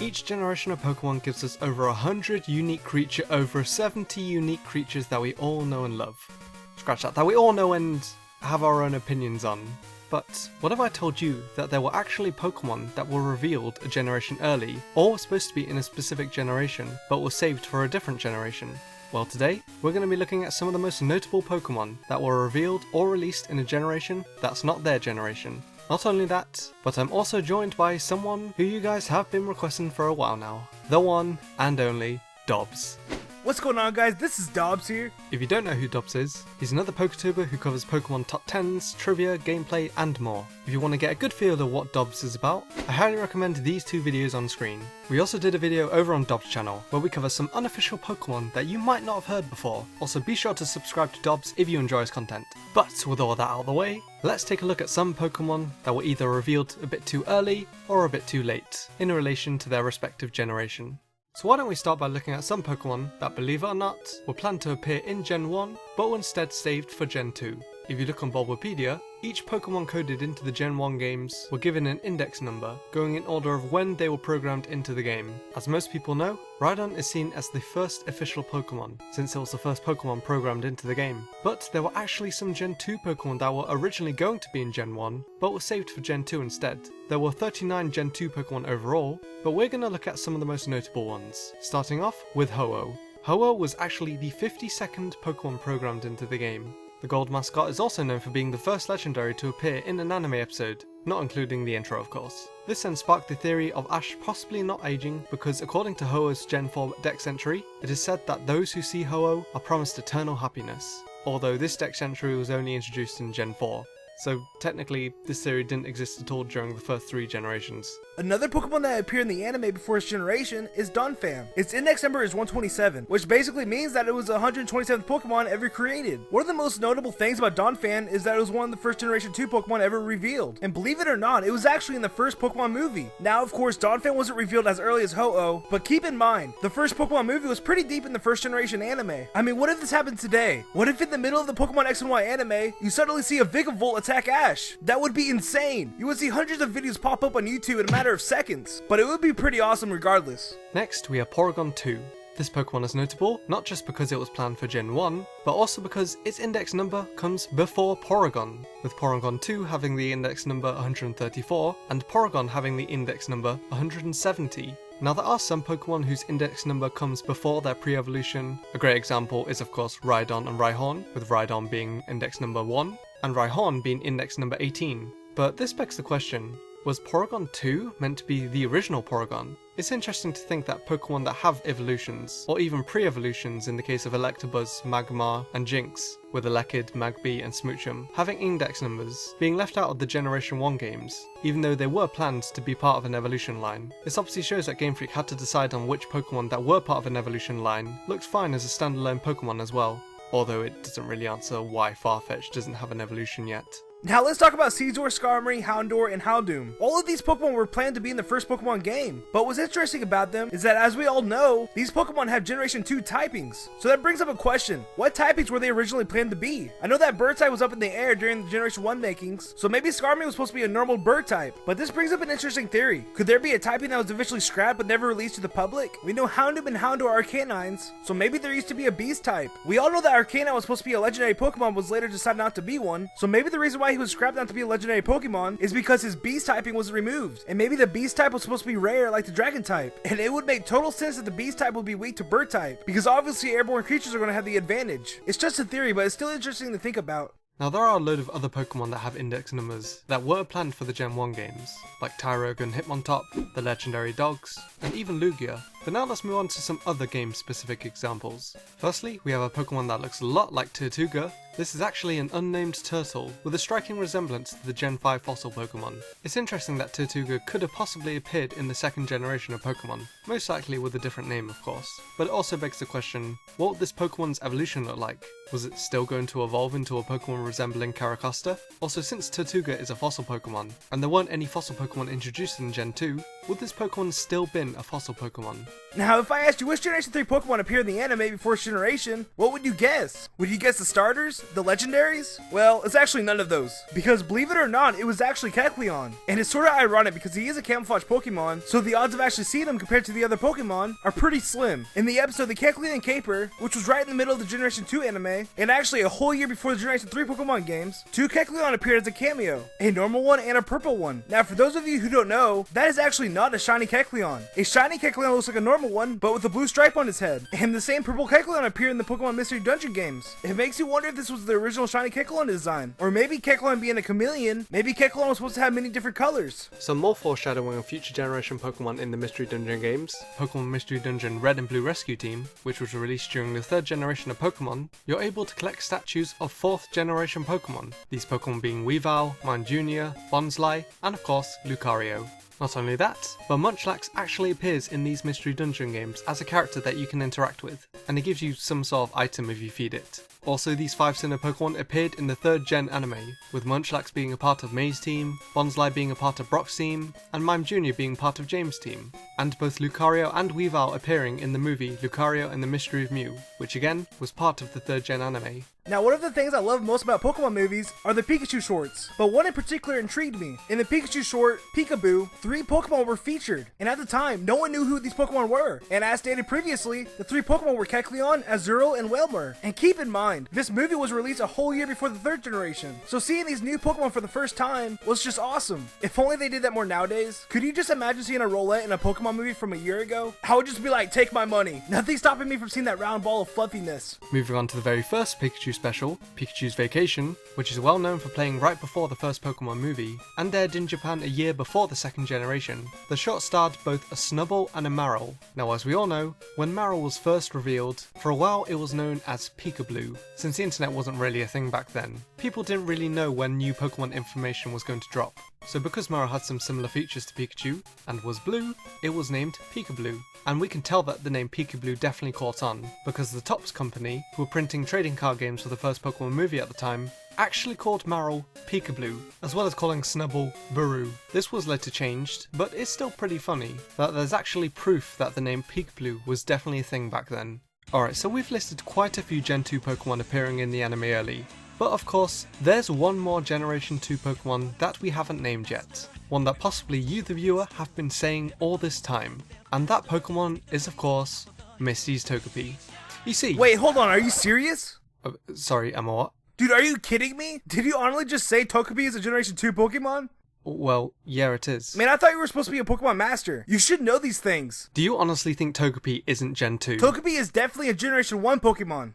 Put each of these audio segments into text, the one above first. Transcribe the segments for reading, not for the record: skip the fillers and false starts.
Each generation of Pokemon gives us over 100 unique creatures, over 70 unique creatures that we all know and love. Scratch that we all know and have our own opinions on. But what if I told you that there were actually Pokemon that were revealed a generation early, or were supposed to be in a specific generation, but were saved for a different generation? Well, today, we're going to be looking at some of the most notable Pokemon that were revealed or released in a generation that's not their generation. Not only that, but I'm also joined by someone who you guys have been requesting for a while now. The one and only Dobbs. What's going on, guys? This is Dobbs here. If you don't know who Dobbs is, he's another Poketuber who covers Pokemon top 10s, trivia, gameplay and more. If you want to get a good feel of what Dobbs is about, I highly recommend these two videos on screen. We also did a video over on Dobbs' channel where we cover some unofficial Pokemon that you might not have heard before. Also be sure to subscribe to Dobbs if you enjoy his content. But with all that out of the way, let's take a look at some Pokemon that were either revealed a bit too early or a bit too late in relation to their respective generation. So why don't we start by looking at some Pokemon that, believe it or not, were planned to appear in Gen 1, but were instead saved for Gen 2. If you look on Bulbapedia, each Pokemon coded into the Gen 1 games were given an index number, going in order of when they were programmed into the game. As most people know, Rhydon is seen as the first official Pokemon, since it was the first Pokemon programmed into the game. But there were actually some Gen 2 Pokemon that were originally going to be in Gen 1, but were saved for Gen 2 instead. There were 39 Gen 2 Pokemon overall, but we're going to look at some of the most notable ones, starting off with Ho-Oh. Ho-Oh was actually the 52nd Pokemon programmed into the game. The gold mascot is also known for being the first legendary to appear in an anime episode, not including the intro of course. This then sparked the theory of Ash possibly not aging because according to Ho-Oh's Gen 4 Dex entry, it is said that those who see Ho-Oh are promised eternal happiness, although this Dex entry was only introduced in Gen 4. So technically, this theory didn't exist at all during the first 3 generations. Another Pokemon that appeared in the anime before its generation is Donphan. Its index number is 127, which basically means that it was the 127th Pokemon ever created. One of the most notable things about Donphan is that it was one of the first Generation 2 Pokemon ever revealed. And believe it or not, it was actually in the first Pokemon movie. Now, of course, Donphan wasn't revealed as early as Ho-Oh, but keep in mind, the first Pokemon movie was pretty deep in the first generation anime. I mean, what if this happened today? What if in the middle of the Pokemon X and Y anime, you suddenly see a Vigavolt attack Ash? That would be insane. You would see hundreds of videos pop up on YouTube in a matter of seconds, but it would be pretty awesome regardless. Next, we have Porygon 2. This Pokemon is notable, not just because it was planned for Gen 1, but also because its index number comes before Porygon, with Porygon 2 having the index number 134, and Porygon having the index number 170. Now there are some Pokemon whose index number comes before their pre-evolution. A great example is of course Rhydon and Rhyhorn, with Rhydon being index number 1, and Rhyhorn being index number 18. But this begs the question, was Porygon 2 meant to be the original Porygon? It's interesting to think that Pokemon that have evolutions, or even pre-evolutions in the case of Electabuzz, Magmar, and Jynx, with Elekid, Magby, and Smoochum, having index numbers, being left out of the Generation 1 games, even though they were planned to be part of an evolution line. This obviously shows that Game Freak had to decide on which Pokemon that were part of an evolution line looked fine as a standalone Pokemon as well, although it doesn't really answer why Farfetch'd doesn't have an evolution yet. Now let's talk about Scizor, Skarmory, Houndour, and Houndoom. All of these Pokemon were planned to be in the first Pokemon game, but what's interesting about them is that as we all know, these Pokemon have Generation 2 typings. So that brings up a question, what typings were they originally planned to be? I know that bird type was up in the air during the Generation 1 makings, so maybe Skarmory was supposed to be a normal bird type, but this brings up an interesting theory. Could there be a typing that was eventually scrapped but never released to the public? We know Houndoom and Houndour are canines, so maybe there used to be a beast type. We all know that Arcanine was supposed to be a legendary Pokemon but was later decided not to be one, so maybe the reason why he was scrapped not to be a legendary Pokemon is because his beast typing was removed, and maybe the beast type was supposed to be rare like the dragon type, and it would make total sense that the beast type would be weak to bird type, because obviously airborne creatures are going to have the advantage. It's just a theory, but it's still interesting to think about. Now there are a load of other Pokemon that have index numbers that were planned for the Gen 1 games, like Tyrogue and Hitmontop, the legendary dogs, and even Lugia. But now let's move on to some other game specific examples. Firstly, we have a Pokemon that looks a lot like Tirtouga. This is actually an unnamed turtle with a striking resemblance to the Gen 5 fossil Pokemon. It's interesting that Tirtouga could have possibly appeared in the second generation of Pokemon, most likely with a different name of course. But it also begs the question, what would this Pokemon's evolution look like? Was it still going to evolve into a Pokemon resembling Caracosta? Also, since Tirtouga is a fossil Pokemon, and there weren't any fossil Pokemon introduced in Gen 2, would this Pokemon still been a fossil Pokemon? Now, if I asked you which Generation 3 Pokemon appear in the anime before its generation, what would you guess? Would you guess the starters? The legendaries? Well, it's actually none of those. Because believe it or not, it was actually Kecleon. And it's sorta ironic because he is a camouflage Pokemon, so the odds of actually seeing him compared to the other Pokemon are pretty slim. In the episode The Kecleon and Caper, which was right in the middle of the Generation 2 anime, and actually a whole year before the Generation 3 Pokemon games, 2 Kecleon appeared as a cameo. A normal one and a purple one. Now, for those of you who don't know, that is actually not a shiny Kecleon. A shiny Kecleon looks like a normal one, but with a blue stripe on his head. And the same purple Kecleon appeared in the Pokemon Mystery Dungeon games. It makes you wonder if this was the original shiny Kecleon design. Or maybe Kecleon being a chameleon, maybe Kecleon was supposed to have many different colors. Some more foreshadowing of future generation Pokemon in the Mystery Dungeon games. Pokemon Mystery Dungeon Red and Blue Rescue Team, which was released during the 3rd generation of Pokemon, you're able to collect statues of 4th generation Pokemon. These Pokemon being Weavile, Mime Jr., Bonsly, and of course Lucario. Not only that, but Munchlax actually appears in these Mystery Dungeon games as a character that you can interact with, and it gives you some sort of item if you feed it. Also, these 5 Sinnoh Pokemon appeared in the 3rd gen anime, with Munchlax being a part of May's team, Bonsly being a part of Brock's team, and Mime Jr. being part of James' team, and both Lucario and Weavile appearing in the movie Lucario and the Mystery of Mew, which again was part of the 3rd gen anime. Now, one of the things I love most about Pokemon movies are the Pikachu shorts, but one in particular intrigued me. In the Pikachu short, Peekaboo, 3 Pokemon were featured, and at the time, no one knew who these Pokemon were. And as stated previously, the 3 Pokemon were Kecleon, Azurill, and Wailmer. And keep in mind, this movie was released a whole year before the 3rd generation, so seeing these new Pokemon for the first time was just awesome. If only they did that more nowadays. Could you just imagine seeing a roulette in a Pokemon movie from a year ago? I would just be like, take my money. Nothing's stopping me from seeing that round ball of fluffiness. Moving on to the very first Pikachu special, Pikachu's Vacation, which is well known for playing right before the first Pokemon movie, and aired in Japan a year before the 2nd generation. The short starred both a Snubbull and a Marill. Now, as we all know, when Marill was first revealed, for a while it was known as Peekaboo. Since the internet wasn't really a thing back then, people didn't really know when new Pokemon information was going to drop. So because Marill had some similar features to Pikachu, and was blue, it was named Peekaboo. And we can tell that the name Peekaboo definitely caught on, because the Topps company, who were printing trading card games for the first Pokemon movie at the time, actually called Marill Peekaboo, as well as calling Snubbull Buroo. This was later changed, but it's still pretty funny that there's actually proof that the name Peekaboo was definitely a thing back then. Alright, so we've listed quite a few Gen 2 Pokemon appearing in the anime early, but of course, there's one more Generation 2 Pokemon that we haven't named yet. One that possibly you the viewer have been saying all this time. And that Pokemon is of course, Misty's Togepi. You see— Wait, hold on, are you serious? Sorry, Emma, what? Dude, are you kidding me? Did you honestly just say Togepi is a Generation 2 Pokemon? Well, yeah, it is. Man, I thought you were supposed to be a Pokemon master. You should know these things. Do you honestly think Togepi isn't Gen 2? Togepi is definitely a Generation 1 Pokemon.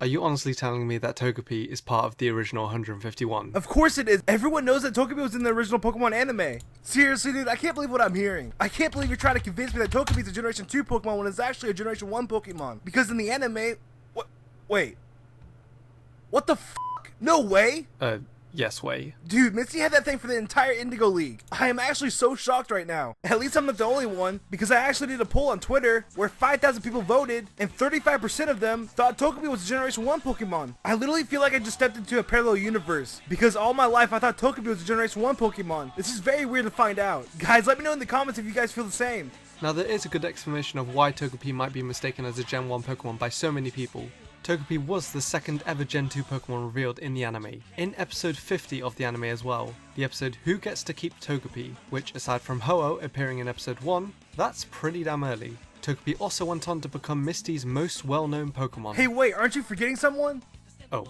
Are you honestly telling me that Togepi is part of the original 151? Of course it is. Everyone knows that Togepi was in the original Pokemon anime. Seriously, dude, I can't believe what I'm hearing. I can't believe you're trying to convince me that Togepi is a Generation 2 Pokemon when it's actually a Generation 1 Pokemon. Because in the anime— Wait. What the f***? No way! Yes way. Dude, Misty had that thing for the entire Indigo League. I am actually so shocked right now. At least I'm not the only one, because I actually did a poll on Twitter where 5,000 people voted, and 35% of them thought Togepi was a Generation 1 Pokemon. I literally feel like I just stepped into a parallel universe, because all my life I thought Togepi was a Generation 1 Pokemon. This is very weird to find out. Guys, let me know in the comments if you guys feel the same. Now there is a good explanation of why Togepi might be mistaken as a Gen 1 Pokemon by so many people. Togepi was the 2nd ever Gen 2 Pokemon revealed in the anime, in episode 50 of the anime as well, the episode Who Gets to Keep Togepi, which aside from Ho-Oh appearing in episode 1, that's pretty damn early. Togepi also went on to become Misty's most well-known Pokemon. Hey wait, aren't you forgetting someone? Oh,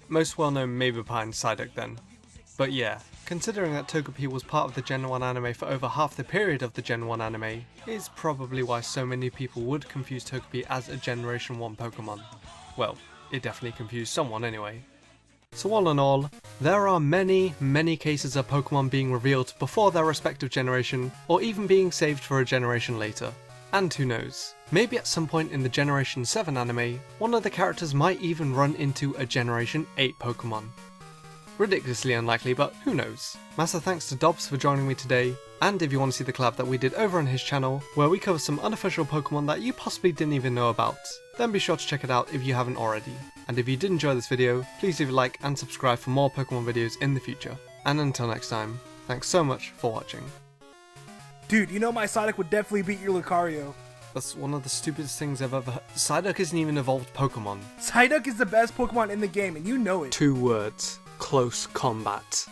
most well-known maybe behind Psyduck then. But yeah, considering that Togepi was part of the Gen 1 anime for over half the period of the Gen 1 anime, is probably why so many people would confuse Togepi as a Generation 1 Pokemon. Well, it definitely confused someone anyway. So all in all, there are many cases of Pokemon being revealed before their respective generation, or even being saved for a generation later. And who knows, maybe at some point in the Generation 7 anime, one of the characters might even run into a Generation 8 Pokemon. Ridiculously unlikely, but who knows. Massive thanks to Dobbs for joining me today, and if you want to see the collab that we did over on his channel, where we cover some unofficial Pokemon that you possibly didn't even know about, then be sure to check it out if you haven't already. And if you did enjoy this video, please leave a like and subscribe for more Pokemon videos in the future. And until next time, thanks so much for watching. Dude, you know my Sonic would definitely beat your Lucario. That's one of the stupidest things I've ever heard. Psyduck isn't even evolved Pokemon. Psyduck is the best Pokemon in the game, and you know it. 2 words. Close combat.